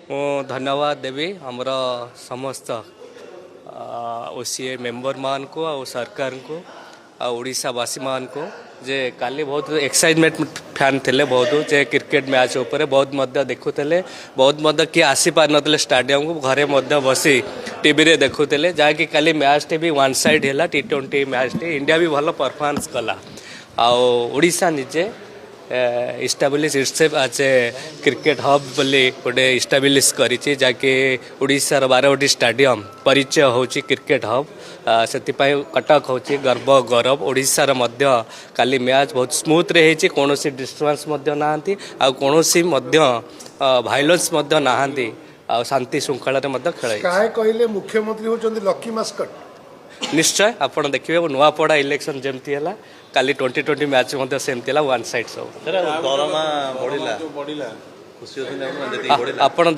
ମୁଁ ଧନ୍ୟବାଦ ଦେବି ଆମର ସମସ୍ତ ଓସିଏ ମେମ୍ବର ମାନଙ୍କୁ ଆଉ ସରକାରଙ୍କୁ ଆଉ ଓଡ଼ିଶାବାସୀମାନଙ୍କୁ ଯେ କାଲି ବହୁତ ଏକ୍ସାଇଟମେଣ୍ଟ ଫ୍ୟାନ୍ ଥିଲେ ବହୁତ ଯେ କ୍ରିକେଟ୍ ମ୍ୟାଚ୍ ଉପରେ ବହୁତ ମଧ୍ୟ ଦେଖୁଥିଲେ ବହୁତ ମଧ୍ୟ କିଏ ଆସିପାରିନଥିଲେ ଷ୍ଟାଡ଼ିୟମକୁ ଘରେ ମଧ୍ୟ ବସି ଟିଭିରେ ଦେଖୁଥିଲେ ଯାହାକି କାଲି ମ୍ୟାଚ୍ଟି ବି ୱାନ୍ ସାଇଡ୍ ହେଲା T20 ମ୍ୟାଚ୍ଟି ଇଣ୍ଡିଆ ବି ଭଲ ପରଫର୍ମାନ୍ସ କଲା ଆଉ ଓଡ଼ିଶା ନିଜେ इस्टाब्लिश इटसेल्फ आज ए क्रिकेट हब बोली गोटे इस्टाब्लिश करी जाकि ओडिशार 12टी स्टाडियम परिचय होची क्रिकेट हब से कटक होची गर्व गौरव ओडिशार मध्य काली मैच बहुत स्मूथ रे हेची कोनोसी डिस्टर्बेंस मध्य नाहंती आ कोनोसी मध्य वायलेंस मध्य नाहंती आ शांति श्रृंखला रे मध्य खेलाइ काहे कहले मुख्यमंत्री होचंदी लकी मास्कट निश्चय आपण देखिबे नुआपड़ा इलेक्शन जेमती हला काली 2020 मैच मध्य सेमती हला वन साइड सब दरमा बढ़िला खुशी होती आपण